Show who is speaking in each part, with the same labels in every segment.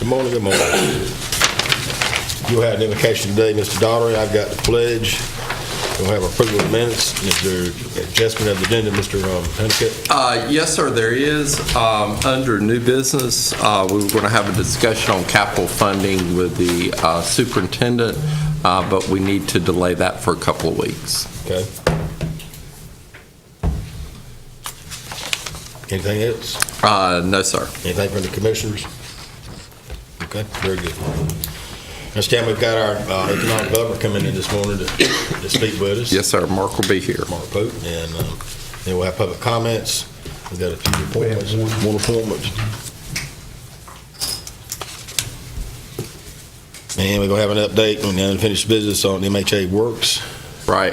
Speaker 1: morning, good morning. You'll have an invocation today, Mr. Daugherty. I've got the pledge. We'll have approval of minutes. Is there adjustment of the agenda, Mr. Honeycutt?
Speaker 2: Yes, sir, there is. Under new business, we were going to have a discussion on capital funding with the superintendent, but we need to delay that for a couple of weeks.
Speaker 1: Okay. Anything else?
Speaker 2: No, sir.
Speaker 1: Anything from the commissioners? Okay, very good. This time we've got our economic development coming in this morning to speak with us.
Speaker 2: Yes, sir, Mark will be here.
Speaker 1: Mark Pope, and then we'll have public comments. We've got a few appointments. One appointment. And we're going to have an update on the unfinished business on MHA Works.
Speaker 2: Right.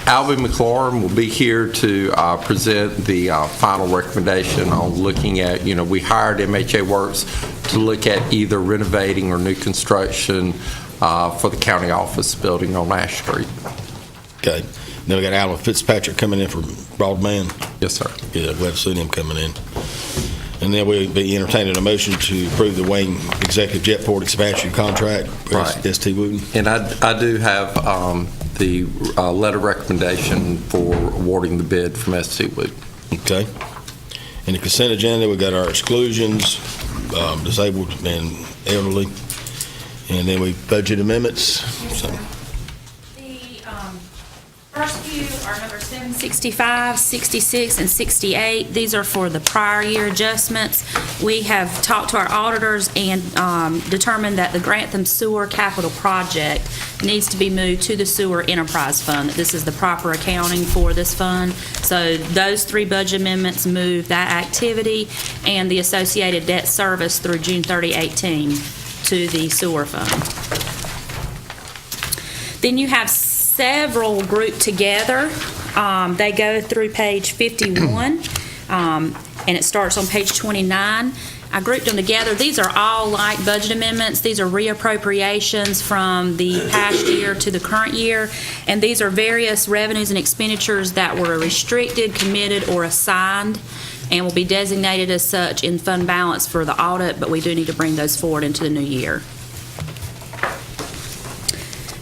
Speaker 2: Alvin McLaurin will be here to present the final recommendation on looking at, we hired MHA Works to look at either renovating or new construction for the county office building on Ash Street.
Speaker 1: Okay. Then we got Alan Fitzpatrick coming in from Broadband.
Speaker 2: Yes, sir.
Speaker 1: Yeah, glad to see him coming in. And then we'll be entertaining a motion to approve the Wayne Executive Jetport expansion contract with
Speaker 2: Right.
Speaker 1: ST Wooten.
Speaker 2: And I do have the letter recommendation for awarding the bid from ST Wood.
Speaker 1: Okay. In the consent agenda, we got our exclusions, disabled and elderly. And then we budget amendments. So,
Speaker 3: The first few are number 765, 66, and 68. These are for the prior year adjustments. We have talked to our auditors and determined that the Grantham Sewer Capital Project needs to be moved to the Sewer Enterprise Fund. This is the proper accounting for this fund. So those three budget amendments move that activity and the associated debt service through June 30, 18 to the sewer fund. Then you have several grouped together. They go through page 51, and it starts on page 29. I grouped them together. These are all like budget amendments. These are reappropriations from the past year to the current year, and these are various revenues and expenditures that were restricted, committed, or assigned, and will be designated as such in fund balance for the audit, but we do need to bring those forward into the new year.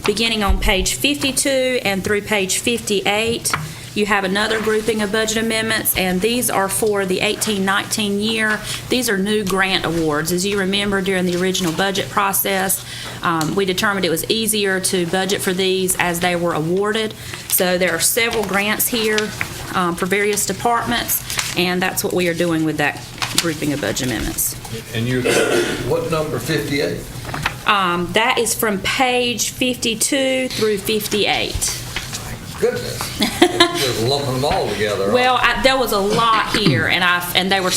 Speaker 3: Beginning on page 52 and through page 58, you have another grouping of budget amendments, and these are for the 18-19 year. These are new grant awards. As you remember, during the original budget process, we determined it was easier to budget for these as they were awarded. So there are several grants here for various departments, and that's what we are doing with that grouping of budget amendments.
Speaker 4: And what number, 58?
Speaker 3: That is from page 52 through 58.
Speaker 4: Goodness. You're lumping them all together.
Speaker 3: Well, there was a lot here, and they were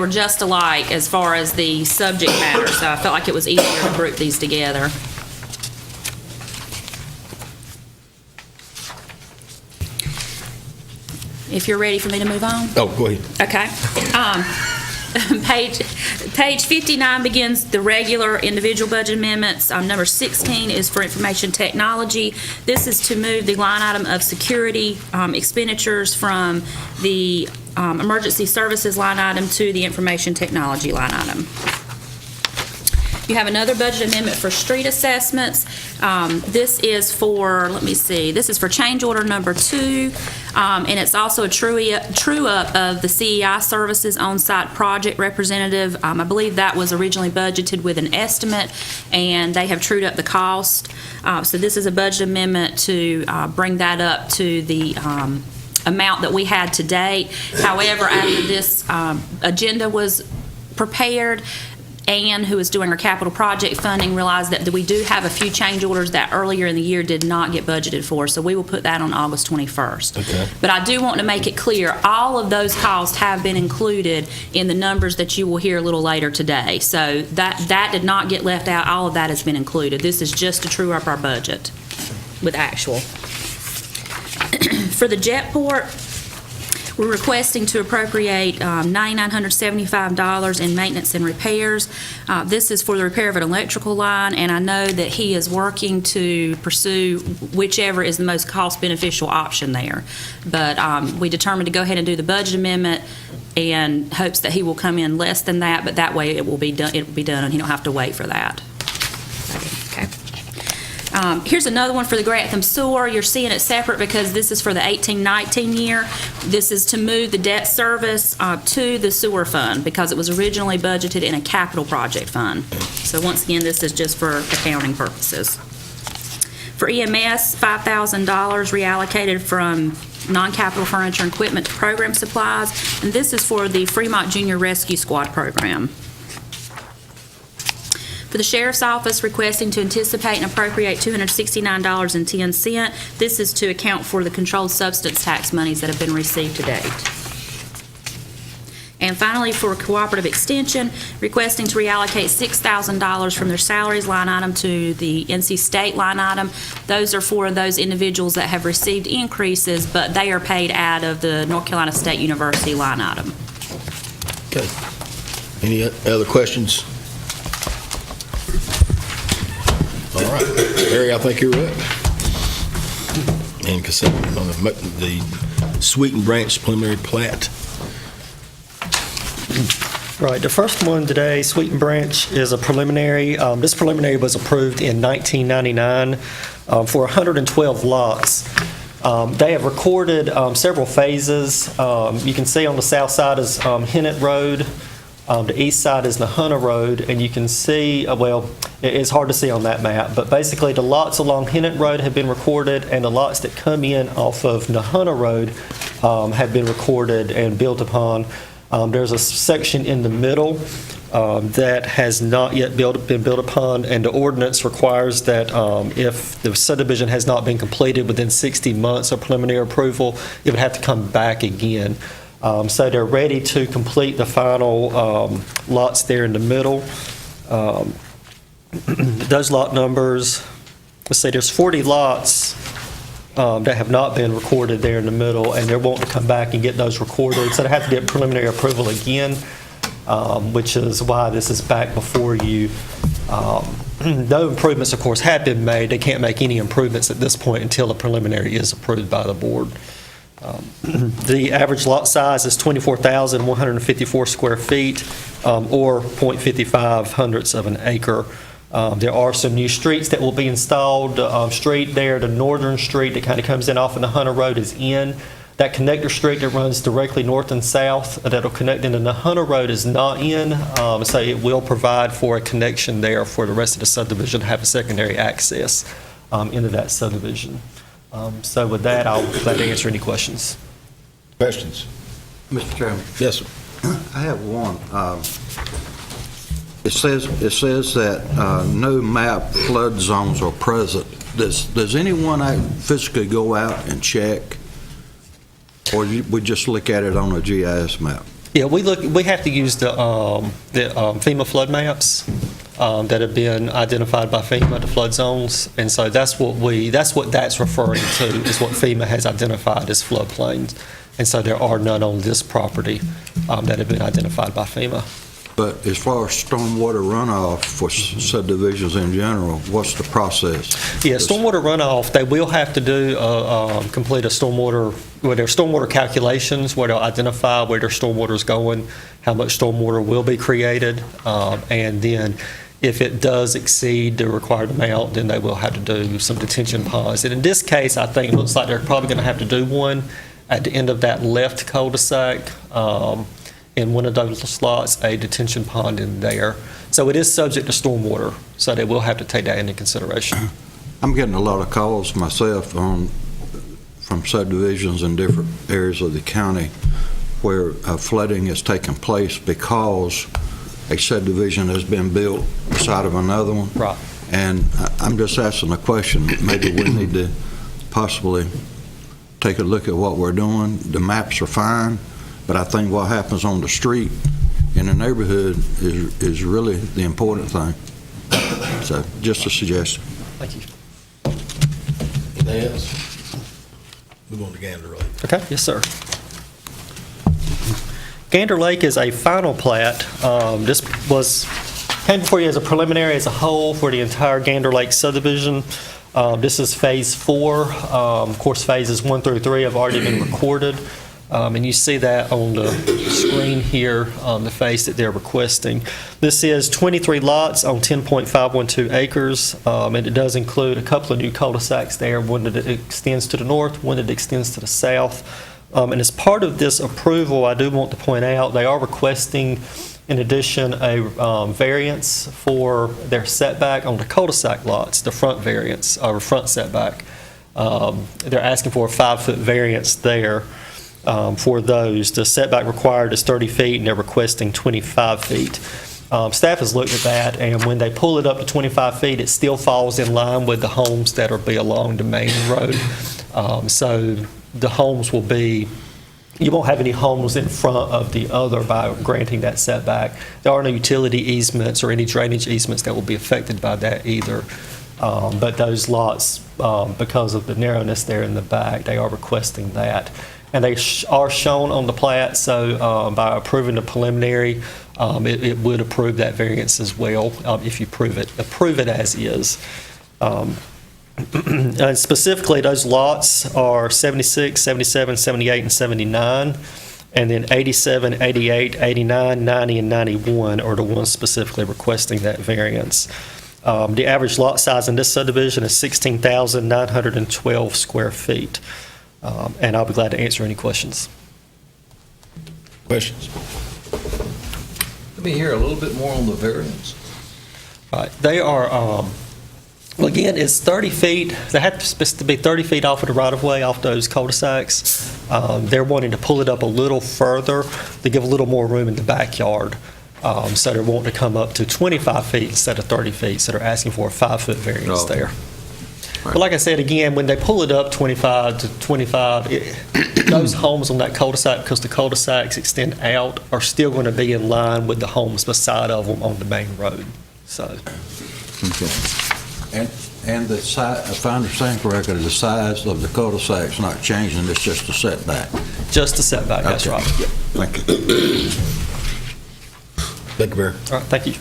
Speaker 3: just alike as far as the subject matter, so I felt like it was easier to group these together. If you're ready for me to move on.
Speaker 1: oh, go ahead.
Speaker 3: Okay. Page 59 begins the regular individual budget amendments. Number 16 is for information technology. This is to move the line item of security expenditures from the emergency services line item to the information technology line item. You have another budget amendment for street assessments. This is for, this is for change order number 2, and it's also a true-up of the CEI Services on-site project representative. I believe that was originally budgeted with an estimate, and they have trued up the cost. So this is a budget amendment to bring that up to the amount that we had to date. However, after this agenda was prepared, Ann, who is doing our capital project funding, realized that we do have a few change orders that earlier in the year did not get budgeted for, so we will put that on August 21st.
Speaker 1: Okay.
Speaker 3: But I do want to make it clear, all of those costs have been included in the numbers that you will hear a little later today. So that did not get left out. All of that has been included. This is just to true up our budget with actual. For the Jetport, we're requesting to appropriate $9,975 in maintenance and repairs. This is for the repair of an electrical line, and I know that he is working to pursue whichever is the most cost-beneficial option there. But we determined to go ahead and do the budget amendment and hopes that he will come in less than that, but that way it will be done, and he don't have to wait for that. Okay. Here's another one for the Grantham Sewer. You're seeing it separate because this is for the 18-19 year. This is to move the debt service to the sewer fund because it was originally budgeted in a capital project fund. So once again, this is just for accounting purposes. For EMS, $5,000 reallocated from non-capital furniture and equipment to program supplies, and this is for the Fremont Junior Rescue Squad program. For the Sheriff's Office, requesting to anticipate and appropriate $269.10. This is to account for the controlled substance tax monies that have been received to date. And finally, for Cooperative Extension, requesting to reallocate $6,000 from their salaries line item to the NC State line item. Those are for those individuals that have received increases, but they are paid out of the North Carolina State University line item.
Speaker 1: Okay. Any other questions? All right. Harry, I think you're up. And consent on the Sweeten Branch preliminary plat.
Speaker 5: Right, the first one today, Sweeten Branch, is a preliminary. This preliminary was approved in 1999 for 112 lots. They have recorded several phases. You can see on the south side is Hennett Road. The east side is Nahunta Road, and you can see, well, it's hard to see on that map, but basically the lots along Hennett Road have been recorded, and the lots that come in off of Nahunta Road have been recorded and built upon. There's a section in the middle that has not yet been built upon, and the ordinance requires that if the subdivision has not been completed within 60 months of preliminary approval, it would have to come back again. So they're ready to complete the final lots there in the middle. Those lot numbers, let's see, there's 40 lots that have not been recorded there in the middle, and they're wanting to come back and get those recorded. So they have to get preliminary approval again, which is why this is back before you. No improvements, of course, have been made. They can't make any improvements at this point until the preliminary is approved by the board. The average lot size is 24,154 square feet, or 0.55 hundredths of an acre. There are some new streets that will be installed. The street there, the northern street that kind of comes in off of Nahunta Road is in. That connector street that runs directly north and south that'll connect into Nahunta Road is not in, so it will provide for a connection there for the rest of the subdivision to have a secondary access into that subdivision. So with that, I'll be glad to answer any questions.
Speaker 1: Questions?
Speaker 6: Mr. Chairman,
Speaker 1: Yes, sir.
Speaker 6: I have one. It says that no map flood zones are present. Does anyone physically go out and check, or we just look at it on a GIS map?
Speaker 5: Yeah, we have to use the FEMA flood maps that have been identified by FEMA, the flood zones, and so that's what that's referring to, is what FEMA has identified as floodplains, and so there are none on this property that have been identified by FEMA.
Speaker 6: But as far as stormwater runoff for subdivisions in general, what's the process?
Speaker 5: Yeah, stormwater runoff, they will have to do complete a stormwater, well, their stormwater calculations, where they'll identify where their stormwater is going, how much stormwater will be created, and then if it does exceed the required amount, then they will have to do some detention ponds. And in this case, I think it looks like they're probably going to have to do one at the end of that left cul-de-sac. In one of those slots, a detention pond in there. So it is subject to stormwater, so they will have to take that into consideration.
Speaker 6: I'm getting a lot of calls myself from subdivisions in different areas of the county where flooding has taken place because a subdivision has been built beside of another one.
Speaker 5: Right.
Speaker 6: And I'm just asking a question. Maybe we need to possibly take a look at what we're doing. The maps are fine, but I think what happens on the street in the neighborhood is really the important thing. So just a suggestion.
Speaker 5: Thank you.
Speaker 1: Anything else? Move on to Gander Lake.
Speaker 5: Okay, yes, sir. Gander Lake is a final plat. This came before you as a preliminary as a whole for the entire Gander Lake subdivision. This is phase 4. Of course, phases 1 through 3 have already been recorded. And you see that on the screen here, the phase that they're requesting. This is 23 lots on 10.512 acres, and it does include a couple of new cul-de-sacs there, one that extends to the north, one that extends to the south. And as part of this approval, I do want to point out, they are requesting, in addition, a variance for their setback on the cul-de-sac lots, the front variance, or front setback. They're asking for a 5-foot variance there for those. The setback required is 30 feet, and they're requesting 25 feet. Staff has looked at that, and when they pull it up to 25 feet, it still falls in line with the homes that will be along the main road. So the homes will be, you won't have any homes in front of the other by granting that setback. There are no utility easements or any drainage easements that will be affected by that either. But those lots, because of the narrowness there in the back, they are requesting that. And they are shown on the plat, so by approving the preliminary, it would approve that variance as well, if you approve it as is. And specifically, those lots are 76, 77, 78, and 79, and then 87, 88, 89, 90, and 91 are the ones specifically requesting that variance. The average lot size in this subdivision is 16,912 square feet. And I'll be glad to answer any questions.
Speaker 1: Questions?
Speaker 4: Let me hear a little bit more on the variance.
Speaker 5: All right, they are, well, again, it's 30 feet. They have to be 30 feet off of the right-of-way, off those cul-de-sacs. They're wanting to pull it up a little further to give a little more room in the backyard. So they're wanting to come up to 25 feet instead of 30 feet, so they're asking for a 5-foot variance there. But like I said, again, when they pull it up 25 to 25, those homes on that cul-de-sac, because the cul-de-sacs extend out, are still going to be in line with the homes beside of them on the main road. So,
Speaker 6: Okay. And the size, if I understand correctly, the size of the cul-de-sac's not changing, it's just a setback.
Speaker 5: just a setback, that's
Speaker 6: Okay.
Speaker 5: right. Yep.
Speaker 6: Thank you.
Speaker 1: Thank you, Mayor.
Speaker 5: All right, thank you.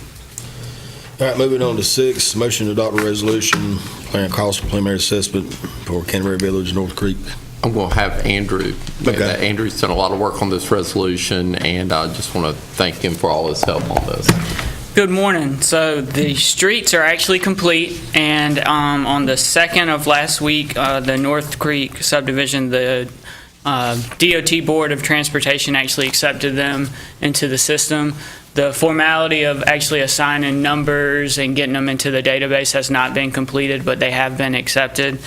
Speaker 1: All right, moving on to 6, motion to adopt a resolution declaring cost of preliminary assessment for Canterbury Village, North Creek.
Speaker 2: I'm going to have Andrew.
Speaker 1: Okay.
Speaker 2: Andrew's done a lot of work on this resolution, and I just want to thank him for all his help on this.
Speaker 7: Good morning. So the streets are actually complete, and on the 2nd of last week, the North Creek subdivision, the DOT Board of Transportation actually accepted them into the system. The formality of actually assigning numbers and getting them into the database has not been completed, but they have been accepted.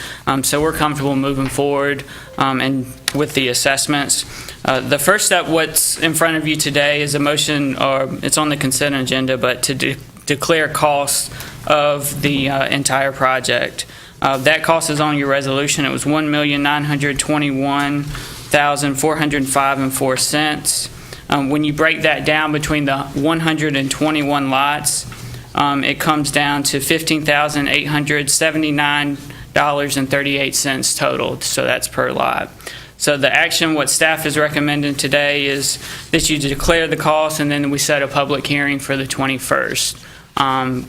Speaker 7: So we're comfortable moving forward and with the assessments. The first step, what's in front of you today, is a motion, or it's on the consent agenda, but to declare costs of the entire project. That cost is on your resolution. It was $1,921,405.04. When you break that down between the 121 lots, it comes down to $15,879.38 total, so that's per lot. So the action, what staff is recommending today is that you declare the cost, and then we set a public hearing for the 21st.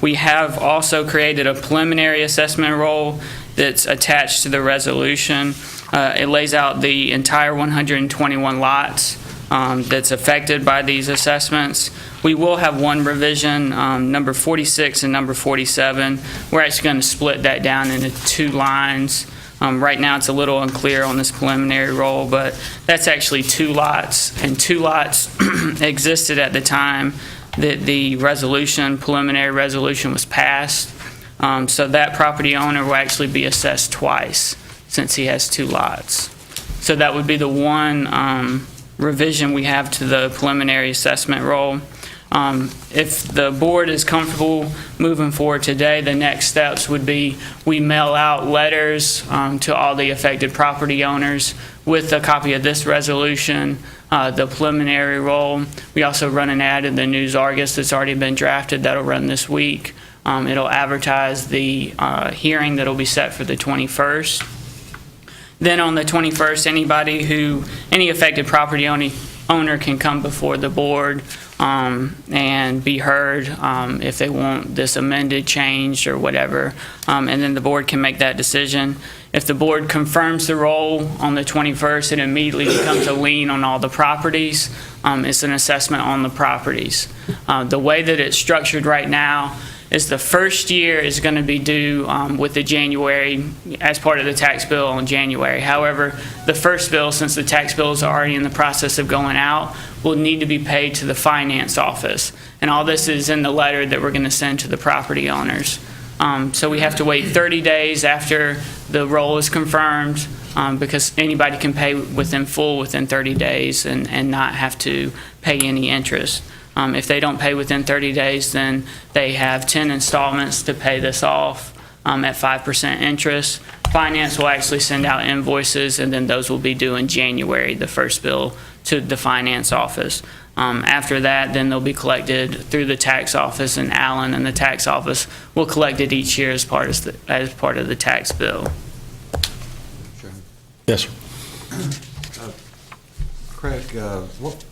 Speaker 7: We have also created a preliminary assessment roll that's attached to the resolution. It lays out the entire 121 lots that's affected by these assessments. We will have one revision, number 46 and number 47. We're actually going to split that down into 2 lines. Right now, it's a little unclear on this preliminary roll, but that's actually 2 lots, and 2 lots existed at the time that the preliminary resolution was passed. So that property owner will actually be assessed twice since he has 2 lots. So that would be the one revision we have to the preliminary assessment roll. If the board is comfortable moving forward today, the next steps would be we mail out letters to all the affected property owners with a copy of this resolution, the preliminary roll. We also run an ad in the News Argus that's already been drafted that'll run this week. It'll advertise the hearing that'll be set for the 21st. Then on the 21st, any affected property owner can come before the board and be heard if they want this amended, changed, or whatever, and then the board can make that decision. If the board confirms the roll on the 21st, it immediately becomes a lien on all the properties. It's an assessment on the properties. The way that it's structured right now is the first year is going to be due with the January, as part of the tax bill in January. However, the first bill, since the tax bills are already in the process of going out, will need to be paid to the finance office. And all this is in the letter that we're going to send to the property owners. So we have to wait 30 days after the roll is confirmed, because anybody can pay within 30 days and not have to pay any interest. If they don't pay within 30 days, then they have 10 installments to pay this off at 5% interest. Finance will actually send out invoices, and then those will be due in January, the first bill to the finance office. After that, then they'll be collected through the tax office, and Allen and the tax office will collect it each year as part of the tax bill.
Speaker 1: Yes, sir.
Speaker 6: Craig, you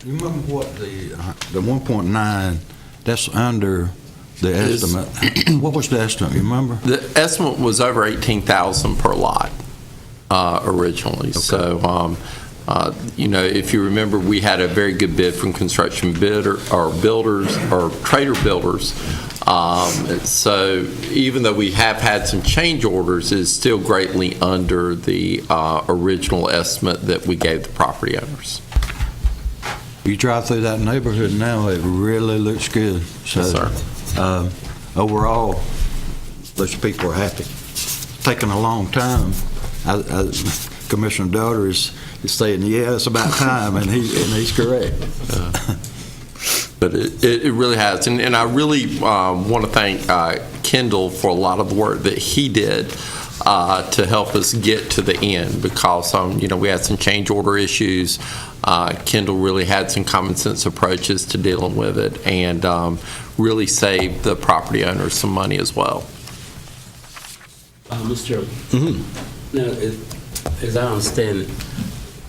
Speaker 6: remember what the 1.9, that's under the estimate? What was the estimate, you remember?
Speaker 2: The estimate was over 18,000 per lot originally. Okay. So, if you remember, we had a very good bid from construction builders or trader builders. So even though we have had some change orders, it's still greatly under the original estimate that we gave the property owners.
Speaker 6: You drive through that neighborhood now, it really looks good. So,
Speaker 2: Yes, sir.
Speaker 6: Overall, those people are happy. It's taken a long time. Commissioner Daughter is saying, yeah, it's about time, and he's correct.
Speaker 2: But it really has. And I really want to thank Kendall for a lot of the work that he did to help us get to the end, because, we had some change order issues. Kendall really had some common sense approaches to dealing with it, and really saved the property owners some money as well.
Speaker 8: Mr. Chairman. Now, as I understand it,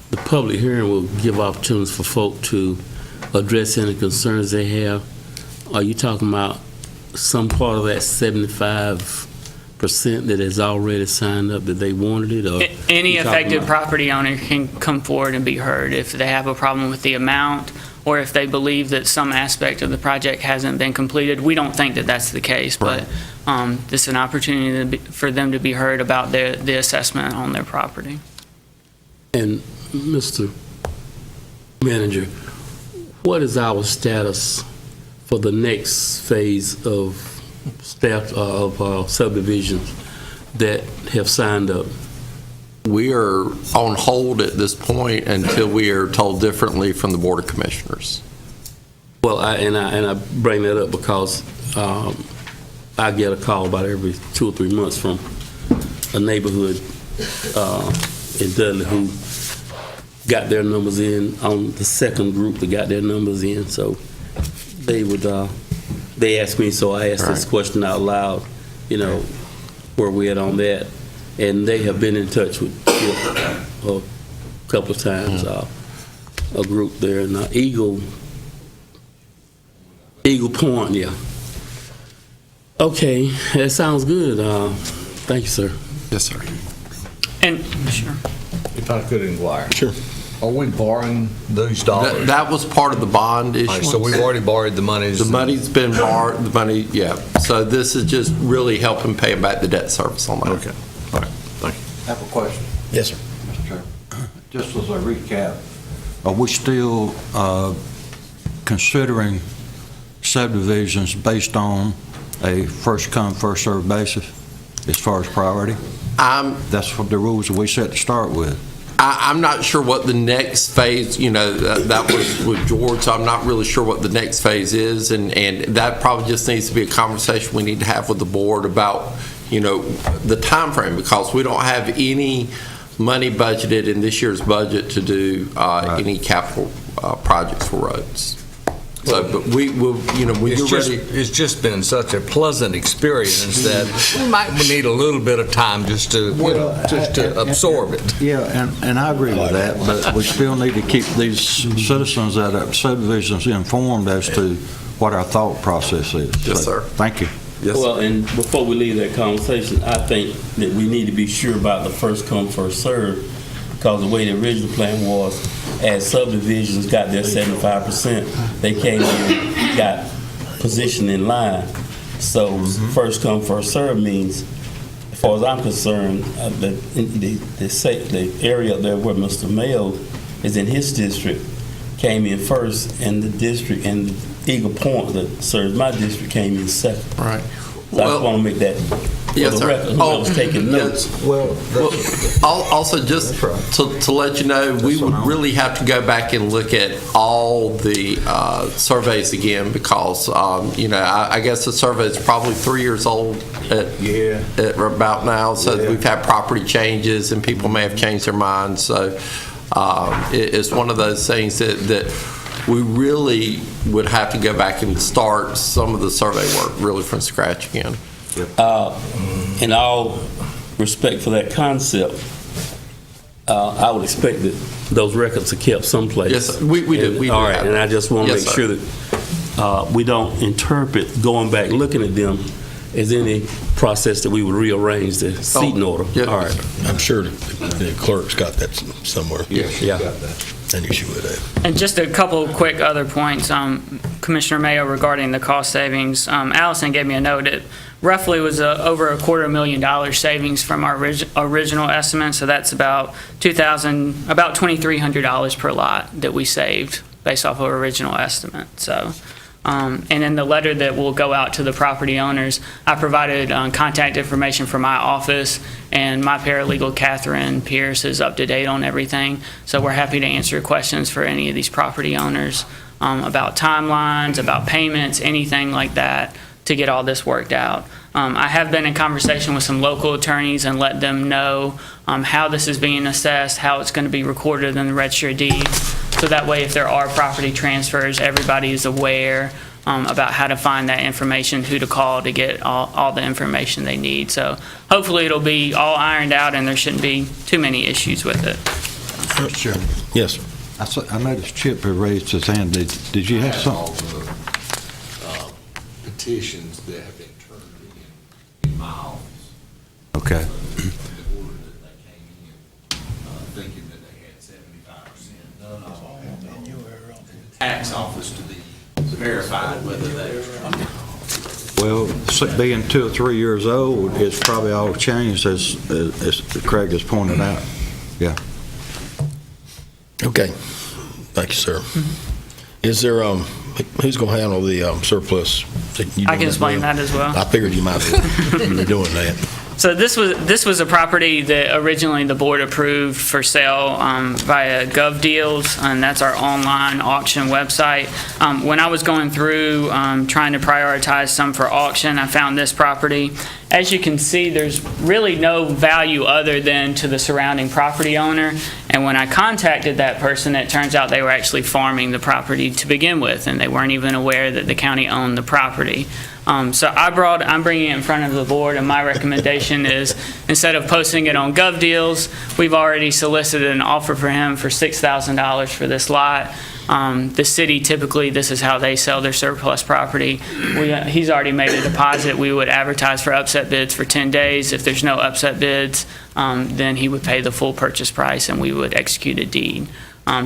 Speaker 8: the public hearing will give opportunities for folk to address any concerns they have. Are you talking about some part of that 75% that has already signed up that they wanted it? Or
Speaker 7: Any affected property owner can come forward and be heard if they have a problem with the amount, or if they believe that some aspect of the project hasn't been completed. We don't think that that's the case, but this is an opportunity for them to be heard about the assessment on their property.
Speaker 8: And Mr. Manager, what is our status for the next phase of subdivisions that have signed up?
Speaker 2: We are on hold at this point until we are told differently from the Board of Commissioners.
Speaker 8: Well, I bring that up because I get a call about every 2 or 3 months from a neighborhood in Dudley who got their numbers in on the second group that got their numbers in. So they asked me, so I asked this question out loud, where we at on that. And they have been in touch with a couple of times, a group there in Eagle Point, yeah. Okay, that sounds good. Thank you, sir.
Speaker 2: Yes, sir.
Speaker 7: And sure.
Speaker 4: If I could inquire.
Speaker 1: Sure.
Speaker 4: Are we borrowing those dollars?
Speaker 2: That was part of the bond
Speaker 4: All right,
Speaker 2: issuance.
Speaker 4: so we've already borrowed the monies.
Speaker 2: The money's been borrowed, yeah. So this is just really helping pay back the debt service on that.
Speaker 1: Okay. All right, thank you.
Speaker 6: I have a question,
Speaker 1: Yes, sir.
Speaker 6: Mr. Chairman. Just as a recap, are we still considering subdivisions based on a first-come, first-served basis as far as priority? That's what the rules that we set to start with.
Speaker 2: I'm not sure what the next phase, that was with George, so I'm not really sure what the next phase is, and that probably just needs to be a conversation we need to have with the board about, the time frame, because we don't have any money budgeted in this year's budget to do any capital projects for roads. So, but we will, when you're ready.
Speaker 4: It's just been such a pleasant experience that we might need a little bit of time just to, just to absorb it.
Speaker 6: Yeah, and I agree with that, but we still need to keep these citizens that are subdivisions informed as to what our thought process is.
Speaker 2: Yes,
Speaker 6: So,
Speaker 2: sir.
Speaker 6: Thank you.
Speaker 8: Well, and before we leave that conversation, I think that we need to be sure about the first come, first serve, because the way the original plan was, as subdivisions got their 75%, they came in, got positioned in line. So first come, first serve means, as far as I'm concerned, the area up there where Mr. Mayo is in his district came in first, and the district and Eagle Point that serves my district came in second.
Speaker 2: Right.
Speaker 8: So I just want to make that for
Speaker 2: Yes,
Speaker 8: the
Speaker 2: sir.
Speaker 8: record, whoever's taking notes.
Speaker 6: Well,
Speaker 2: Also, just to let you know, we would really have to go back and look at all the surveys again because, I guess the survey is probably 3 years old at about now. So we've had property changes and people may have changed their minds. So it's one of those things that we really would have to go back and start some of the survey work really from scratch again.
Speaker 8: In all respect for that concept, I would expect that those records are kept someplace.
Speaker 2: Yes, we do. We do
Speaker 8: All right,
Speaker 2: have
Speaker 8: and
Speaker 2: them.
Speaker 8: I just want to
Speaker 2: Yes,
Speaker 8: make
Speaker 2: sir.
Speaker 8: sure that we don't interpret going back, looking at them as any process that we would rearrange the seating order.
Speaker 2: yeah.
Speaker 8: All right.
Speaker 1: I'm sure the clerk's got that somewhere.
Speaker 8: Yeah.
Speaker 1: And you should have.
Speaker 7: And just a couple of quick other points, Commissioner Mayo, regarding the cost savings. Allison gave me a note. It roughly was over $250,000 savings from our original estimate, so that's about $2,300 per lot that we saved based off of our original estimate. So, and in the letter that will go out to the property owners, I provided contact information for my office, and my paralegal, Catherine Pierce, is up to date on everything. So we're happy to answer questions for any of these property owners about timelines, about payments, anything like that, to get all this worked out. I have been in conversation with some local attorneys and let them know how this is being assessed, how it's going to be recorded in the Register of Deeds. So that way, if there are property transfers, everybody is aware about how to find that information, who to call to get all the information they need. So hopefully it'll be all ironed out and there shouldn't be too many issues with it.
Speaker 1: Sure. Yes, sir.
Speaker 6: I noticed Chip had raised his hand. Did you have something?
Speaker 9: Petitions that have been turned in my office.
Speaker 6: Okay.
Speaker 9: The order that they came in, thinking that they had 75%. None of them. And you were on the tax office to be verified whether they.
Speaker 6: Well, being 2 or 3 years old, it's probably all changed as Craig has pointed out. Yeah.
Speaker 1: Okay. Thank you, sir. Is there, who's going to handle the surplus?
Speaker 7: I can explain that as well.
Speaker 1: I figured you might be doing that.
Speaker 7: So this was a property that originally the board approved for sale via GovDeals, and that's our online auction website. When I was going through trying to prioritize some for auction, I found this property. As you can see, there's really no value other than to the surrounding property owner. And when I contacted that person, it turns out they were actually farming the property to begin with, and they weren't even aware that the county owned the property. So I'm bringing it in front of the board, and my recommendation is, instead of posting it on GovDeals, we've already solicited an offer for him for $6,000 for this lot. The city, typically, this is how they sell their surplus property. He's already made a deposit. We would advertise for upset bids for 10 days. If there's no upset bids, then he would pay the full purchase price, and we would execute a deed.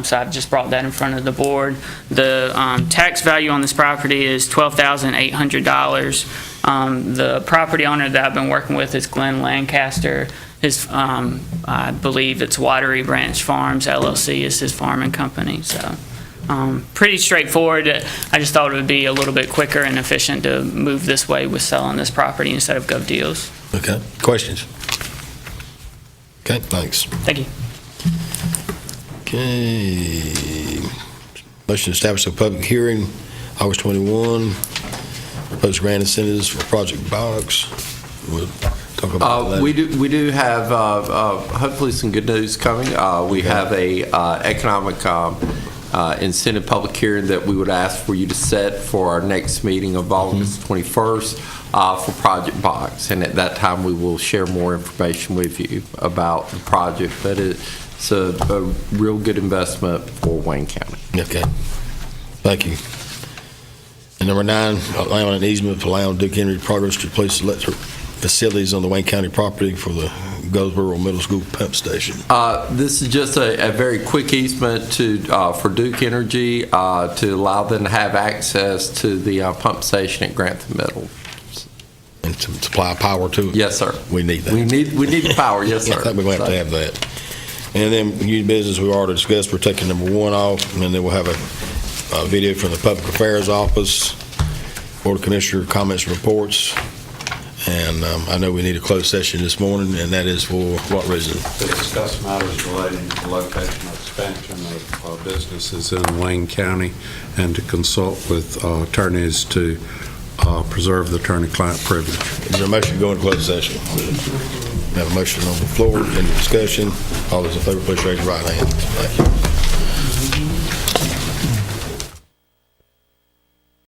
Speaker 7: So I've just brought that in front of the board. The tax value on this property is $12,800. The property owner that I've been working with is Glenn Lancaster. His, I believe it's Watery Branch Farms LLC is his farming company. So pretty straightforward. I just thought it would be a little bit quicker and efficient to move this way with selling this property instead of GovDeals.
Speaker 1: Okay. Questions? Okay, thanks.
Speaker 7: Thank you.
Speaker 1: Okay. Motion to establish a public hearing, August 21, proposed grant incentives for Project Box. We'll talk about that.
Speaker 2: We do have hopefully some good news coming. We have a economic incentive public hearing that we would ask for you to set for our next meeting of August 21st for Project Box. And at that time, we will share more information with you about the project. But it's a real good investment for Wayne County.
Speaker 1: Okay. Thank you. And number 9, allowing an easement for allowing Duke Henry Progress to place electric facilities on the Wayne County property for the Goldsboro Middle School pump station.
Speaker 2: This is just a very quick easement for Duke Energy to allow them to have access to the pump station at Grantham Middle.
Speaker 1: And to supply power to it?
Speaker 2: Yes, sir.
Speaker 1: We need that.
Speaker 2: We need the power, yes, sir.
Speaker 1: I think we're going to have to have that. And then new business we already discussed, we're taking number 1 off, and then we'll have a video from the Public Affairs Office, Board of Commissioner comments and reports. And I know we need a closed session this morning, and that is for what reason?
Speaker 10: To discuss matters relating to the location or expansion of businesses in Wayne County and to consult with attorneys to preserve the attorney-client privilege.
Speaker 1: Is there a motion to go into closed session? We have a motion on the floor, any discussion? All those in favor, please raise your right hand. Thank you.